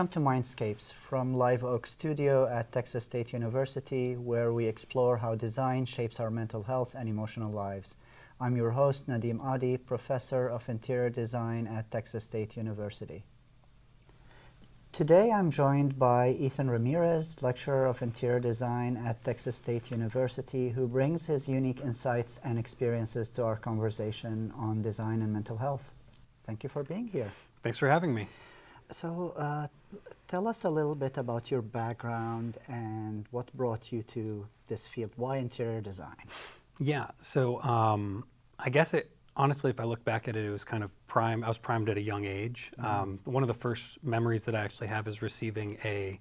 Welcome to Mindscapes from Live Oak Studio at Texas State University, where we explore how design shapes our mental health and emotional lives. I'm your host, Nadim Adi, Professor of Interior Design at Texas State University. Today I'm joined by Ethan Ramirez, Lecturer of Interior Design at Texas State University, who brings his unique insights and experiences to our conversation on design and mental health. Thank you for being here. Thanks for having me. So tell us a little bit about your background and what brought you to this field. Why interior design? Yeah, so I guess honestly, if I look back at it, it was kind of I was primed at a young age. One of the first memories that I actually have is receiving a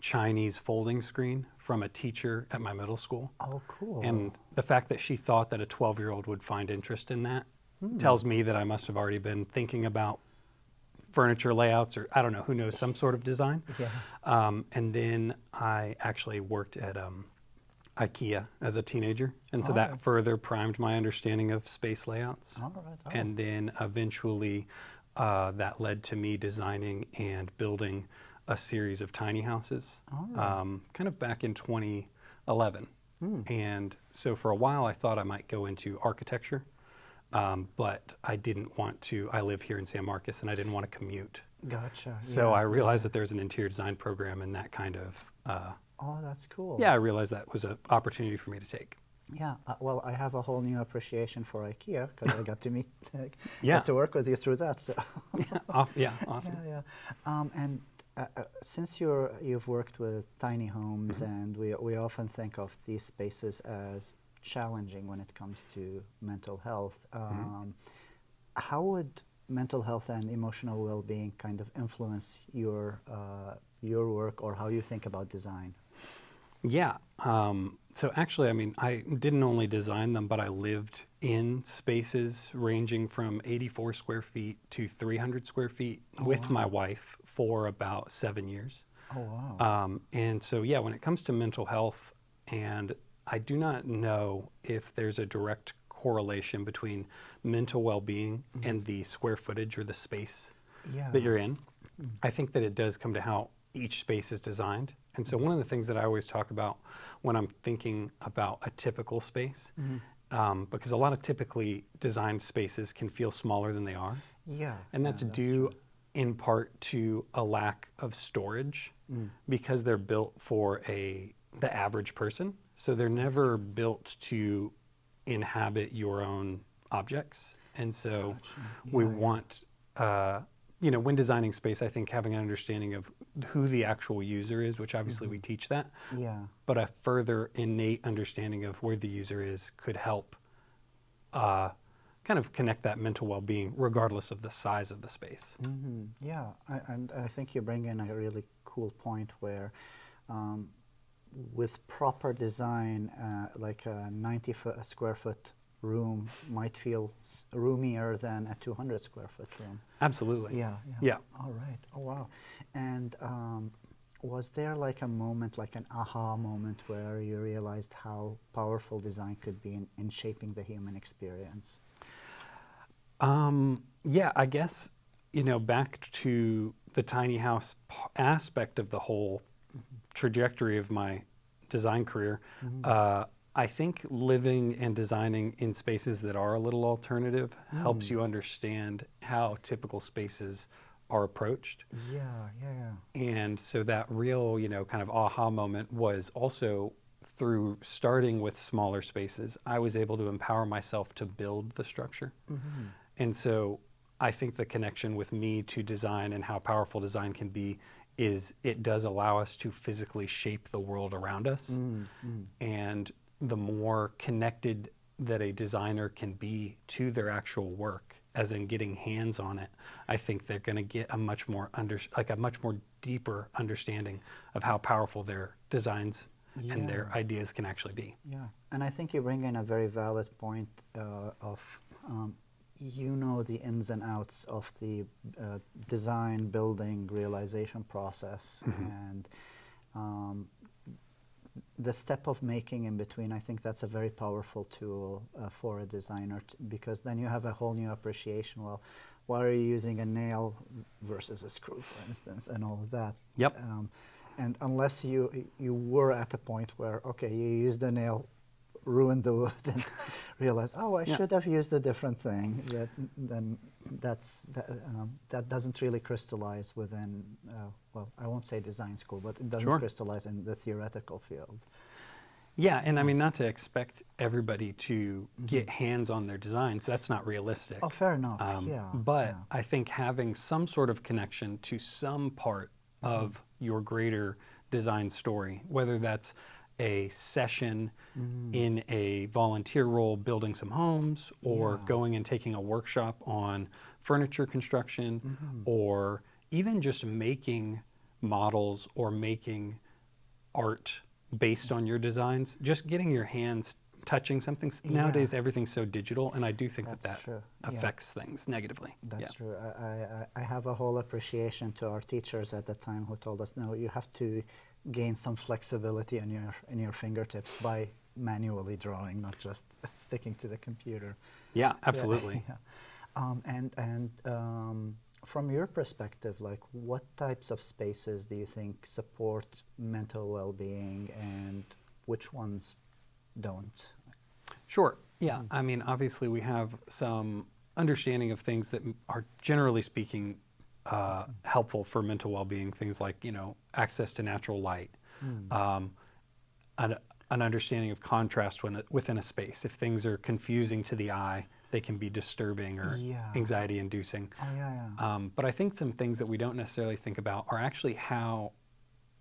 Chinese folding screen from a teacher at my middle school. Oh, cool. And the fact that she thought that a 12-year-old would find interest in that tells me that I must have already been thinking about furniture layouts, or I don't know, who knows, some sort of design. Yeah. And then I actually worked at IKEA as a teenager, and so that further primed my understanding of space layouts. All right. Oh. And then eventually that led to me designing and building a series of tiny houses, kind of back in 2011. And so for a while I thought I might go into architecture. But I didn't want to. I live here in San Marcos, and I didn't want to commute. Gotcha. So I realized that there's an interior design program, and that kind of. Oh, that's cool. Yeah, I realized that was an opportunity for me to take. Yeah. Well, I have a whole new appreciation for IKEA because I got to meet, Yeah. got to work with you through that. So. Yeah, awesome. Yeah. And since you've worked with tiny homes, and we often think of these spaces as challenging when it comes to mental health. How would mental health and emotional well-being kind of influence your work or how you think about design? Yeah. So actually, I mean, I didn't only design them, but I lived in spaces ranging from 84 square feet to 300 square feet with my wife for about 7 years. Oh, wow. And so, yeah, when it comes to mental health, and I do not know if there's a direct correlation between mental well-being and the square footage or the space that you're in. I think that it does come to how each space is designed. And so one of the things that I always talk about when I'm thinking about a typical space, because a lot of typically designed spaces can feel smaller than they are. Yeah. And that's due in part to a lack of storage because they're built for the average person. So they're never built to inhabit your own objects. And so we want, when designing space, I think having an understanding of who the actual user is, which obviously we teach that, but a further innate understanding of where the user is could help kind of connect that mental well-being regardless of the size of the space. Yeah, and I think you bring in a really cool point where with proper design, like a 90 square foot room might feel roomier than a 200 square foot room. Absolutely. Yeah. All right. Oh, wow. And was there like a moment, like an aha moment where you realized how powerful design could be in shaping the human experience? Yeah, I guess, back to the tiny house aspect of the whole trajectory of my design career, I think living and designing in spaces that are a little alternative helps you understand how typical spaces are approached. Yeah. And so that real, kind of aha moment was also through starting with smaller spaces. I was able to empower myself to build the structure. And so I think the connection with me to design and how powerful design can be is it does allow us to physically shape the world around us. And the more connected that a designer can be to their actual work, as in getting hands on it, I think they're going to get a much more deeper understanding of how powerful their designs and their ideas can actually be. Yeah, and I think you bring in a very valid point of the ins and outs of the design, building, realization process, and the step of making in between. I think that's a very powerful tool for a designer because then you have a whole new appreciation. Well, why are you using a nail versus a screw, for instance, and all of that. Yep. And unless you were at a point where, okay, you used a nail, ruined the wood, and realized, oh, I should have used a different thing, then that doesn't really crystallize within, well, I won't say design school, but it doesn't crystallize in the theoretical field. Yeah, and I mean, not to expect everybody to get hands on their designs. That's not realistic. Oh, fair enough. But I think having some sort of connection to some part of your greater design story, whether that's a session in a volunteer role building some homes, or going and taking a workshop on furniture construction, or even just making models or making art based on your designs, just getting your hands touching something. Nowadays everything's so digital, and I do think that affects things negatively. That's true. I have a whole appreciation to our teachers at the time who told us, no, you have to gain some flexibility in your fingertips by manually drawing, not just sticking to the computer. Yeah, absolutely. From your perspective, like, what types of spaces do you think support mental well-being, and which ones don't? Sure. Yeah. I mean, obviously, we have some understanding of things that are, generally speaking, helpful for mental well-being. Things like, access to natural light, an understanding of contrast within a space. If things are confusing to the eye, they can be disturbing or anxiety-inducing. But I think some things that we don't necessarily think about are actually how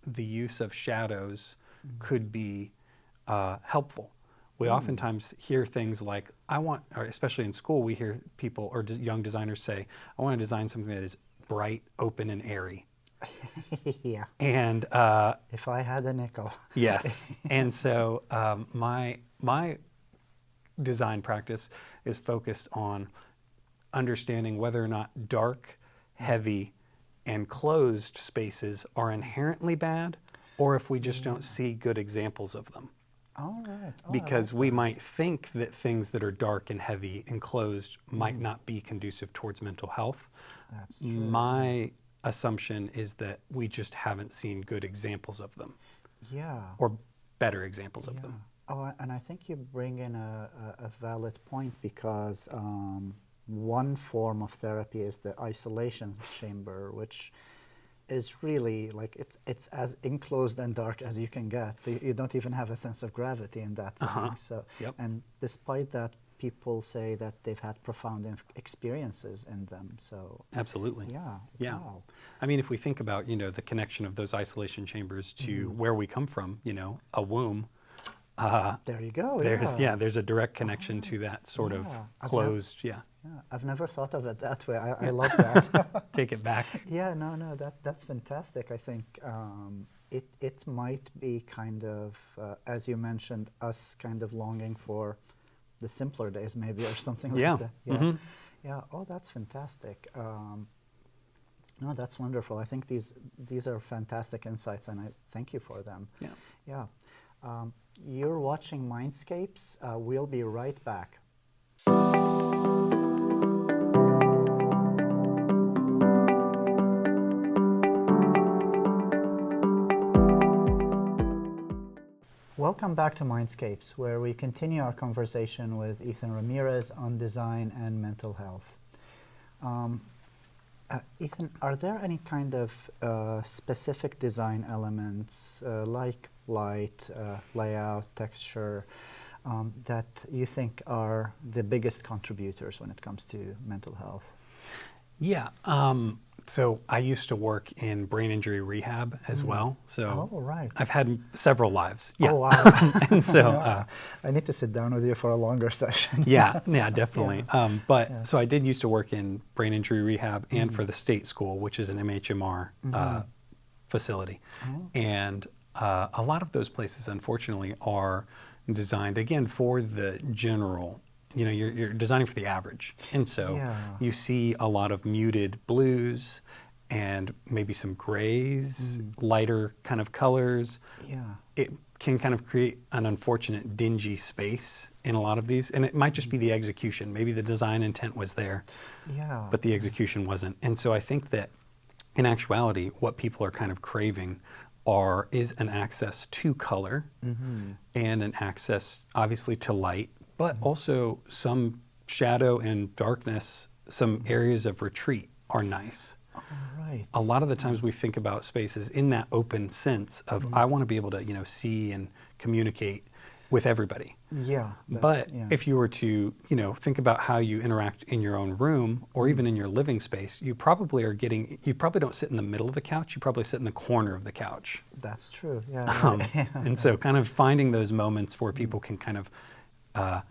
the use of shadows could be helpful. We oftentimes hear things like, or especially in school, we hear people or young designers say, I want to design something that is bright, open, and airy. And if I had a nickel. Yes. And so my design practice is focused on understanding whether or not dark, heavy, and closed spaces are inherently bad, or if we just don't see good examples of them. All right. Because we might think that things that are dark and heavy and closed might not be conducive towards mental health. That's true. My assumption is that we just haven't seen good examples of them. Yeah. Or better examples of them. Oh, and I think you bring in a valid point, because one form of therapy is the isolation chamber, which is really like it's as enclosed and dark as you can get. You don't even have a sense of gravity in that thing. So, and despite that, people say that they've had profound experiences in them. So absolutely. Yeah. Wow. I mean, if we think about the connection of those isolation chambers to where we come from, a womb. There you go. There's a direct connection to that sort of closed. I've never thought of it that way. I love that. Take it back. No, that's fantastic. I think it might be kind of, as you mentioned, us kind of longing for the simpler days, maybe, or something like that. Oh, that's fantastic. No, that's wonderful. I think these are fantastic insights, and I thank you for them. You're watching Mindscapes. We'll be right back. Welcome back to Mindscapes, where we continue our conversation with Ethan Ramirez on design and mental health. Ethan, are there any kind of specific design elements like light, layout, texture, that you think are the biggest contributors when it comes to mental health? Yeah. So I used to work in brain injury rehab as well. So I've had several lives. Oh, wow. And so I need to sit down with you for a longer session. Definitely. So I did used to work in brain injury rehab and for the state school, which is an MHMR facility. And a lot of those places, unfortunately, are designed, again, for the general. You're designing for the average. And so you see a lot of muted blues and maybe some grays, lighter kind of colors. Yeah. It can kind of create an unfortunate dingy space in a lot of these. And it might just be the execution. Maybe the design intent was there, Yeah. but the execution wasn't. And so I think that in actuality, what people are kind of craving is an access to color and an access, obviously, to light, but also some shadow and darkness, some areas of retreat are nice. All right. A lot of the times we think about spaces in that open sense of I want to be able to, see and communicate with everybody. Yeah. But if you were to, think about how you interact in your own room or even in your living space, you probably don't sit in the middle of the couch, you probably sit in the corner of the couch. That's true. Yeah. And so kind of finding those moments where people can kind of have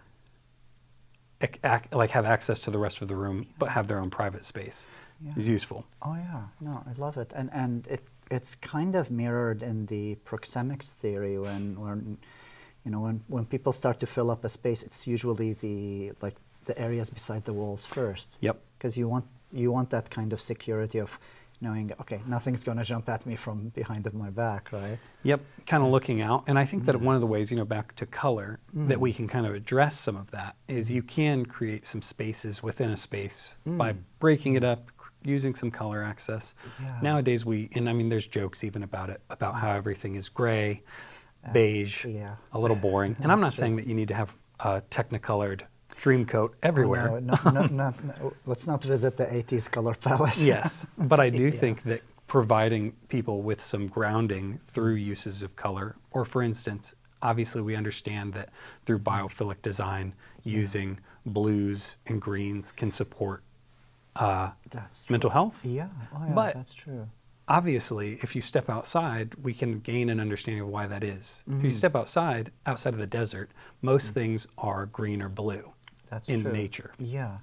access to the rest of the room, but have their own private space is useful. Oh yeah, no, I love it, and it's kind of mirrored in the proxemics theory when people start to fill up a space, it's usually the areas beside the walls first. Yep. Because you want that kind of security of knowing, okay, nothing's going to jump at me from behind of my back, right? Yep, kind of looking out. And I think that one of the ways, back to color, that we can kind of address some of that is you can create some spaces within a space by breaking it up, using some color access. Yeah. Nowadays there's jokes even about it, about how everything is gray, beige, a little boring. And I'm not saying that you need to have a technicolored dream coat everywhere. Oh, no, let's not visit the 80s color palette. Yes, but I do think that providing people with some grounding through uses of color, or for instance, obviously we understand that through biophilic design, using blues and greens can support mental health. Yeah, oh yeah, but that's true. Obviously, if you step outside, we can gain an understanding of why that is. If you step outside of the desert, most things are green or blue. That's in true. nature. Yeah.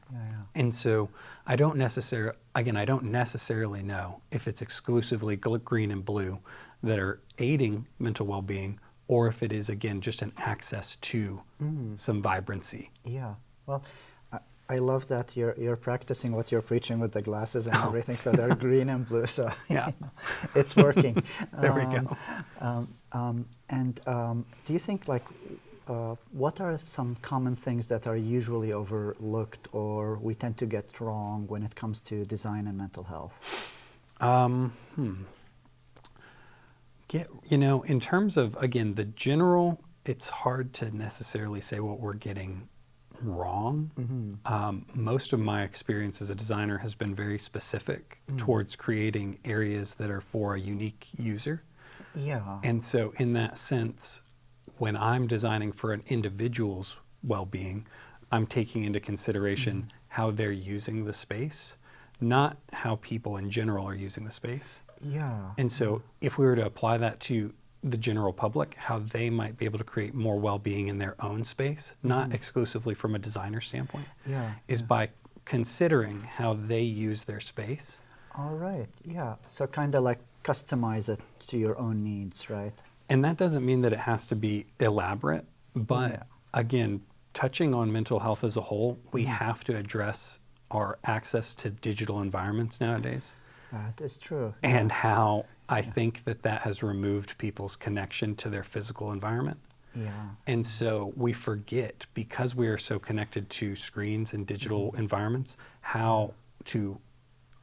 And so I don't necessarily know if it's exclusively green and blue that are aiding mental well-being, or if it is, again, just an access to some vibrancy. Yeah. Well, I love that you're practicing what you're preaching with the glasses and everything. So they're green and blue. So yeah, it's working. There we go. Do you think what are some common things that are usually overlooked or we tend to get wrong when it comes to design and mental health? In terms of, again, the general, it's hard to necessarily say what we're getting wrong. Most of my experience as a designer has been very specific towards creating areas that are for a unique user. Yeah. And so in that sense, when I'm designing for an individual's well-being, I'm taking into consideration how they're using the space, not how people in general are using the space. Yeah. And so if we were to apply that to the general public, how they might be able to create more well-being in their own space, not exclusively from a designer standpoint, is by considering how they use their space. All right. Yeah. So kind of like customize it to your own needs, right? And that doesn't mean that it has to be elaborate, but again, touching on mental health as a whole, we have to address our access to digital environments nowadays. That is true. And how I think that has removed people's connection to their physical environment. Yeah. And so we forget, because we are so connected to screens and digital environments, how to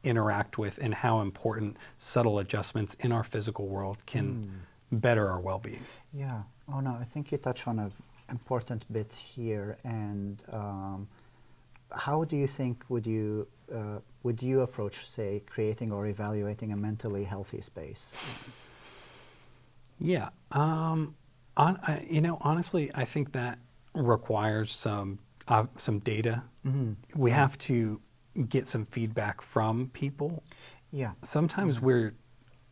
interact with and how important subtle adjustments in our physical world can better our well-being. Yeah. Oh no, I think you touch on an important bit here. And how do you think would you approach, say, creating or evaluating a mentally healthy space? Yeah. Honestly, I think that requires some data. We have to get some feedback from people. Yeah. Sometimes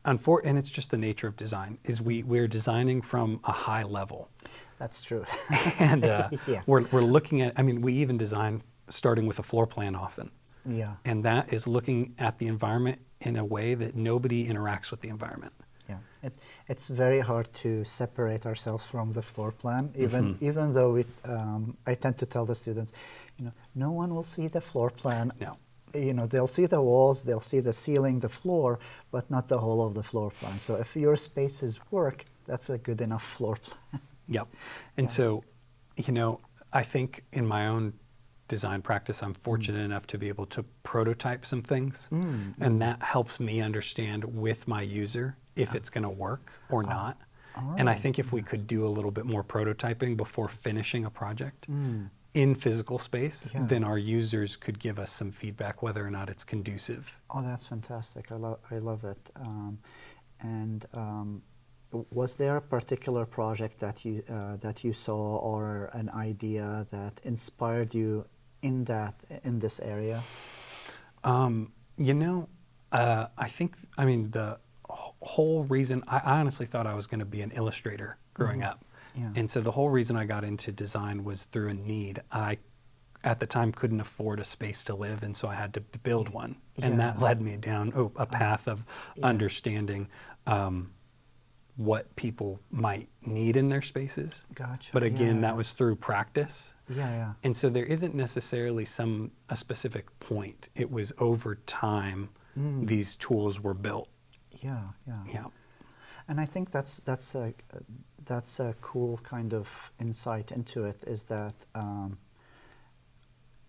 and it's just the nature of design, is we're designing from a high level. That's true. And we're looking at, we even design starting with a floor plan often. Yeah. And that is looking at the environment in a way that nobody interacts with the environment. Yeah, it's very hard to separate ourselves from the floor plan, even though I tend to tell the students, no one will see the floor plan. No. you know, they'll see the walls, they'll see the ceiling, the floor, but not the whole of the floor plan. So if your spaces work, that's a good enough floor plan. Yep. And so, you know, I think in my own design practice, I'm fortunate enough to be able to prototype some things. And that helps me understand with my user if it's going to work or not. And I think if we could do a little bit more prototyping before finishing a project in physical space, then our users could give us some feedback whether or not it's conducive. Oh, that's fantastic. I love it. Was there a particular project that you saw or an idea that inspired you in this area? You know, I think, I mean, the whole reason, I honestly thought I was going to be an illustrator growing up. And so the whole reason I got into design was through a need. I, at the time, couldn't afford a space to live, and so I had to build one. And that led me down a path of understanding what people might need in their spaces. Gotcha. But again, that was through practice. Yeah. And so there isn't necessarily a specific point. It was over time these tools were built. Yeah. And I think that's a cool kind of insight into it, is that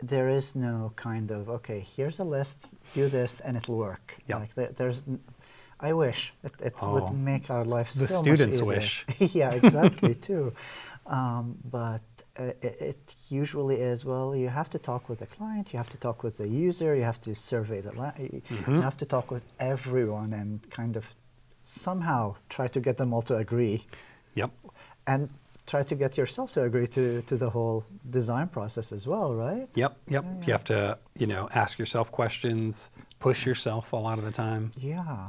there is no kind of, okay, here's a list, do this and it'll work. Like there's, I wish it would make our life so much easier. The students wish. Yeah, exactly, too. But it usually is, well, you have to talk with the client, you have to talk with the user, you have to survey you have to talk with everyone and kind of somehow try to get them all to agree. Yep. And try to get yourself to agree to the whole design process as well, right? Yep. You have to, you know, ask yourself questions, push yourself a lot of the time. Yeah.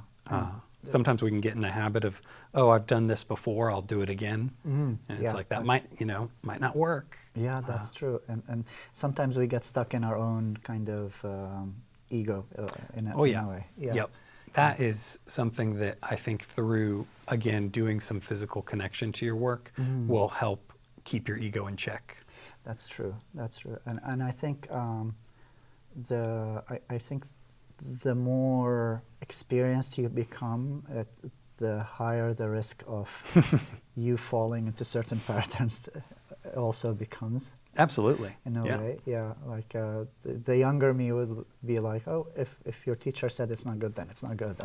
Sometimes we can get in a habit of, oh, I've done this before, I'll do it again. And it's like, that might not work. Yeah, that's true. And sometimes we get stuck in our own kind of ego in a way. Yeah. Yep. That is something that I think through, again, doing some physical connection to your work will help keep your ego in check. That's true. And I think I think the more experienced you become, the higher the risk of you falling into certain patterns also becomes. Absolutely. In a way, yeah. Like the younger me would be like, oh, if your teacher said it's not good, then it's not good.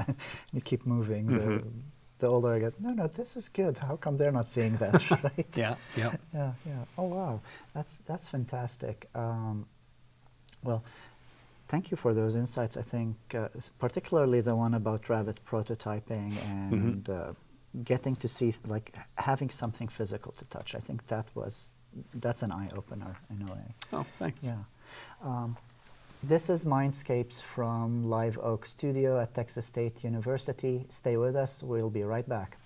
You keep moving. The older I get, no, this is good. How come they're not seeing that, right? Yeah. Oh, wow. That's fantastic. Well, thank you for those insights. I think particularly the one about rabbit prototyping and getting to see, like, having something physical to touch. I think that's an eye-opener in a way. Oh, thanks. Yeah. This is Mindscapes from Live Oak Studio at Texas State University. Stay with us. We'll be right back.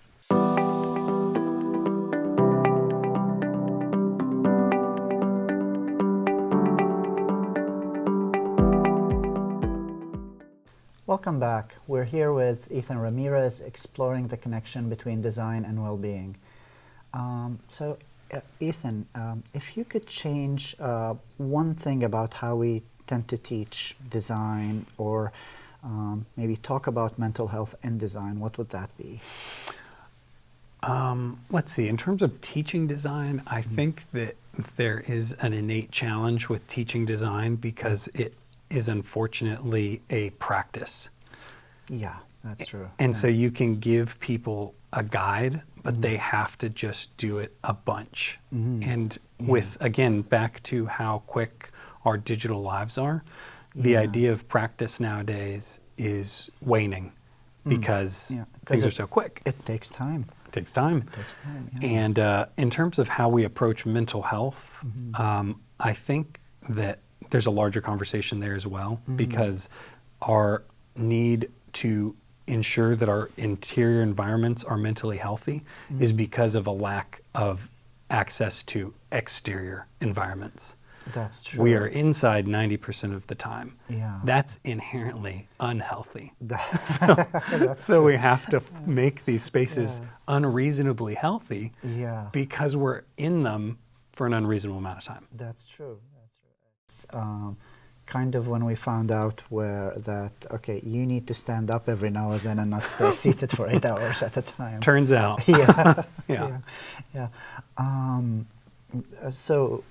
Welcome back. We're here with Ethan Ramirez, exploring the connection between design and well-being. Ethan, if you could change one thing about how we tend to teach design, or maybe talk about mental health in design, what would that be? Let's see. In terms of teaching design, I think that there is an innate challenge with teaching design because it is unfortunately a practice. Yeah, that's true. And so you can give people a guide, but they have to just do it a bunch. And with, again, back to how quick our digital lives are, the idea of practice nowadays is waning because things are so quick. It takes time. It takes time. And in terms of how we approach mental health, I think that there's a larger conversation there as well, because our need to ensure that our interior environments are mentally healthy is because of a lack of access to exterior environments. That's true. We are inside 90% of the time. Yeah. That's inherently unhealthy. That's so we have to make these spaces unreasonably healthy because we're in them for an unreasonable amount of time. That's true. kind of when we found out where that, okay, you need to stand up every now and then and not stay seated for 8 hours at a time. Turns out. Yeah, Yeah. yeah. So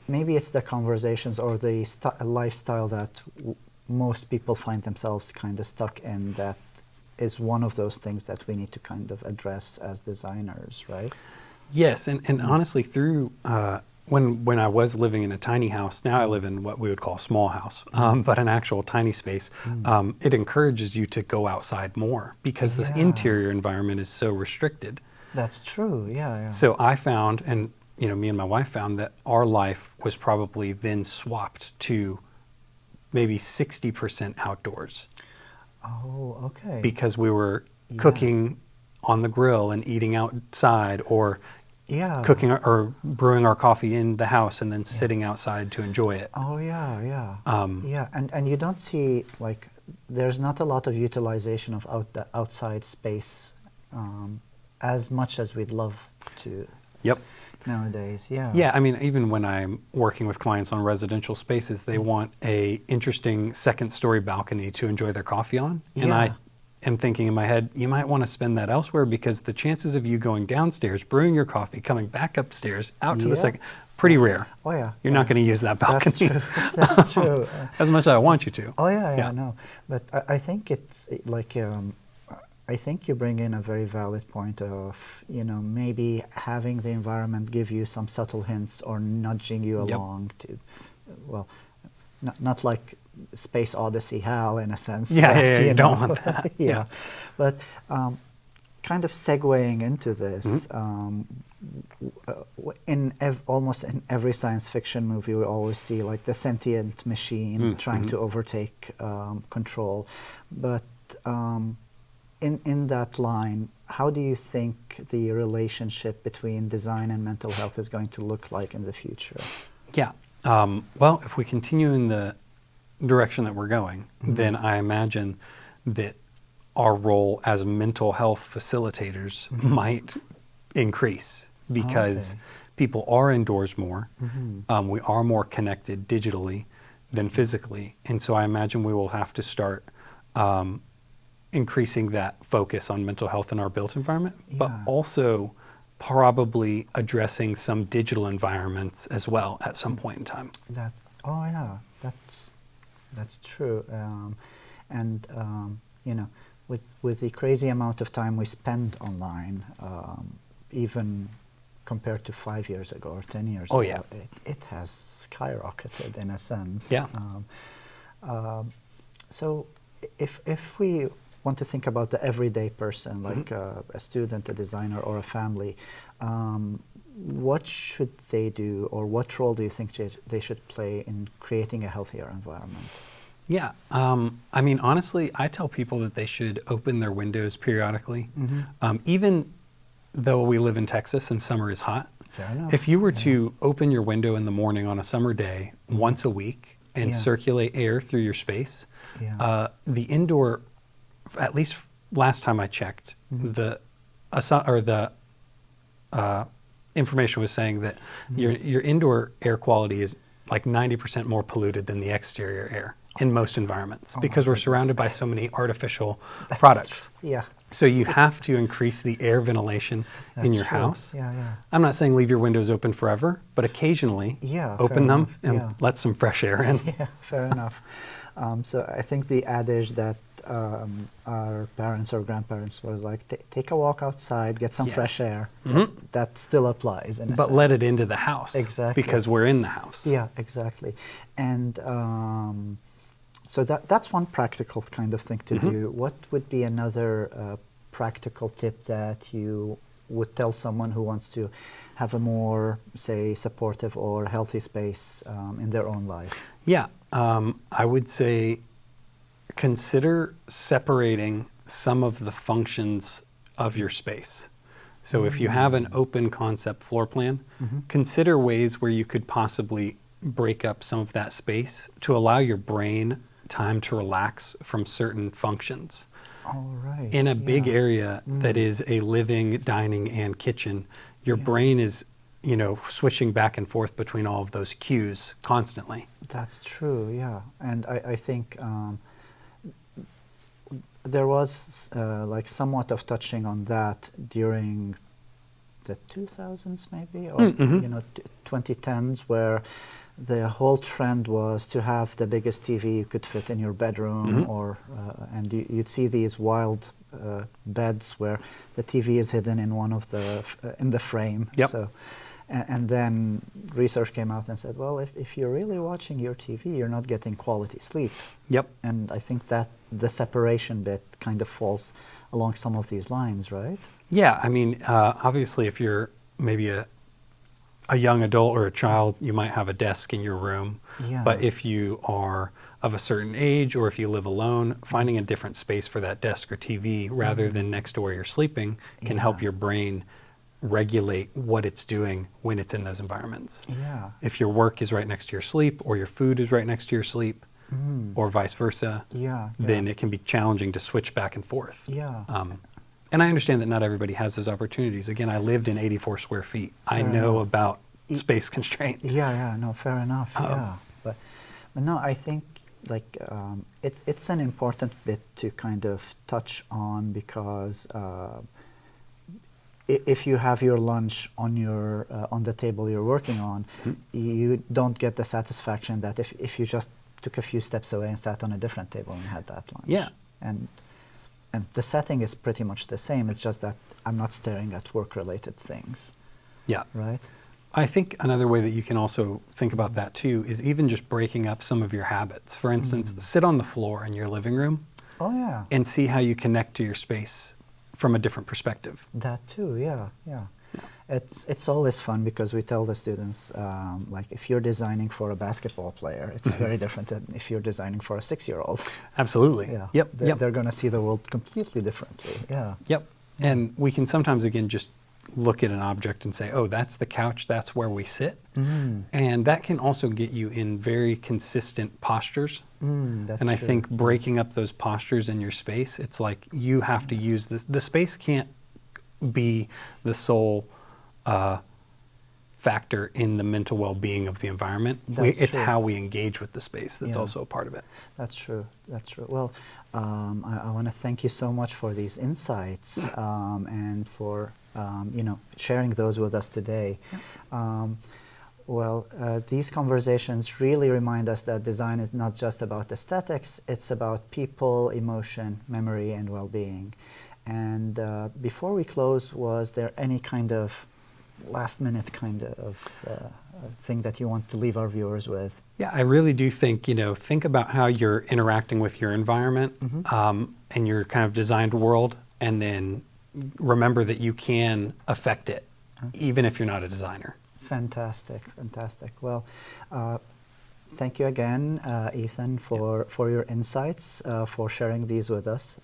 maybe it's the conversations or the lifestyle that most people find themselves kind of stuck in, that is one of those things that we need to kind of address as designers, right? Yes, and honestly, through when I was living in a tiny house, now I live in what we would call a small house, but an actual tiny space, it encourages you to go outside more because the interior environment is so restricted. That's true, yeah. So I found, and me and my wife found, that our life was probably then swapped to maybe 60% outdoors. Oh, okay. Because we were cooking on the grill and eating outside, or cooking or brewing our coffee in the house and then sitting outside to enjoy it. Oh, yeah. And you don't see, like, there's not a lot of utilization of the outside space as much as we'd love to. Yep. Nowadays, Yeah, I mean, even when I'm working with clients on residential spaces, they want a interesting second-story balcony to enjoy their coffee on. And I am thinking in my head, you might want to spend that elsewhere, because the chances of you going downstairs, brewing your coffee, coming back upstairs, out to the second, pretty rare. Oh, yeah. You're not going to use that balcony. That's true. That's true. As much as I want you to. Oh, yeah, no. But I think it's like... I think you bring in a very valid point of, maybe having the environment give you some subtle hints or nudging you along to, well, not like Space Odyssey Hal in a sense. Yeah, you don't want that. Yeah. But kind of segueing into this, almost in every science fiction movie, we always see like the sentient machine trying to overtake control. But in that line, how do you think the relationship between design and mental health is going to look like in the future? Yeah. Well, if we continue in the direction that we're going, then I imagine that our role as mental health facilitators might increase, because people are indoors more. We are more connected digitally than physically. And so I imagine we will have to start increasing that focus on mental health in our built environment, but also probably addressing some digital environments as well at some point in time. That's true. With the crazy amount of time we spend online, even compared to 5 years ago or 10 years ago, it has skyrocketed in a sense. Yeah. So if we want to think about the everyday person, like a student, a designer, or a family, what should they do, or what role do you think they should play in creating a healthier environment? Yeah, I mean, honestly, I tell people that they should open their windows periodically. Even though we live in Texas and summer is hot, Fair enough. if you were to open your window in the morning on a summer day once a week and circulate air through your space, the indoor, at least last time I checked, the information was saying that your indoor air quality is like 90% more polluted than the exterior air in most environments, because we're surrounded by so many artificial products. So you have to increase the air ventilation in your house. I'm not saying leave your windows open forever, but occasionally open them and let some fresh air in. Fair enough. So I think the adage that our parents or grandparents was like, take a walk outside, get some fresh air. That still applies. But let it into the house. Exactly. Because we're in the house. Yeah, exactly. And so that's one practical kind of thing to do. What would be another practical tip that you would tell someone who wants to have a more, say, supportive or healthy space in their own life? Yeah, I would say consider separating some of the functions of your space. So if you have an open concept floor plan, consider ways where you could possibly break up some of that space to allow your brain time to relax from certain functions. Right. In a big area that is a living, dining, and kitchen, your brain is switching back and forth between all of those cues constantly. That's true, yeah. And I think there was like somewhat of touching on that during the 2000s maybe, or 2010s, where the whole trend was to have the biggest TV you could fit in your bedroom, or and you'd see these wild beds where the TV is hidden in one of the in the frame. Yep. So, and then research came out and said, well, if you're really watching your TV, you're not getting quality sleep. Yep. And I think that the separation bit kind of falls along some of these lines, right? Yeah, I mean, obviously, if you're maybe a young adult or a child, you might have a desk in your room. Yeah. But if you are of a certain age, or if you live alone, finding a different space for that desk or TV rather than next to where you're sleeping can help your brain regulate what it's doing when it's in those environments. Yeah. If your work is right next to your sleep, or your food is right next to your sleep, or vice versa, then it can be challenging to switch back and forth. Yeah. And I understand that not everybody has those opportunities. Again, I lived in 84 square feet. I know about space constraint. Yeah, no, fair enough. Yeah, but no, I think like it's an important bit to kind of touch on, because if you have your lunch on your on the table you're working on, you don't get the satisfaction that if you just took a few steps away and sat on a different table and had that lunch. Yeah. And the setting is pretty much the same. It's just that I'm not staring at work-related things. Yeah. Right? I think another way that you can also think about that too is even just breaking up some of your habits. For instance, sit on the floor in your living room. Oh, yeah. And see how you connect to your space from a different perspective. That too, yeah. It's always fun, because we tell the students, like, if you're designing for a basketball player, it's very different than if you're designing for a 6-year-old. Absolutely. Yeah. Yep. They're going to see the world completely differently. Yeah. Yep. And we can sometimes, again, just look at an object and say, oh, that's the couch, that's where we sit. And that can also get you in very consistent postures. That's and I true. think breaking up those postures in your space, it's like you have to use this. The space can't be the sole factor in the mental well-being of the environment. It's how we engage with the space that's also a part of it. That's true. That's true. Well, I want to thank you so much for these insights and for sharing those with us today. These conversations really remind us that design is not just about aesthetics, it's about people, emotion, memory, and well-being. And before we close, was there any kind of last-minute kind of thing that you want to leave our viewers with? Yeah, I really do think, think about how you're interacting with your environment and your kind of designed world, and then remember that you can affect it, even if you're not a designer. Fantastic. Well, thank you again, Ethan, for your insights, for sharing these with us.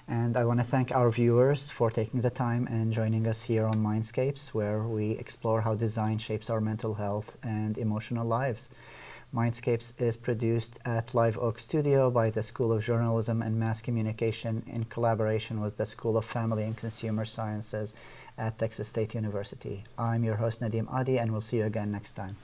And I want to thank our viewers for taking the time and joining us here on Mindscapes, where we explore how design shapes our mental health and emotional lives. Mindscapes is produced at Live Oak Studio by the School of Journalism and Mass Communication in collaboration with the School of Family and Consumer Sciences at Texas State University. I'm your host, Nadim Adi, and we'll see you again next time.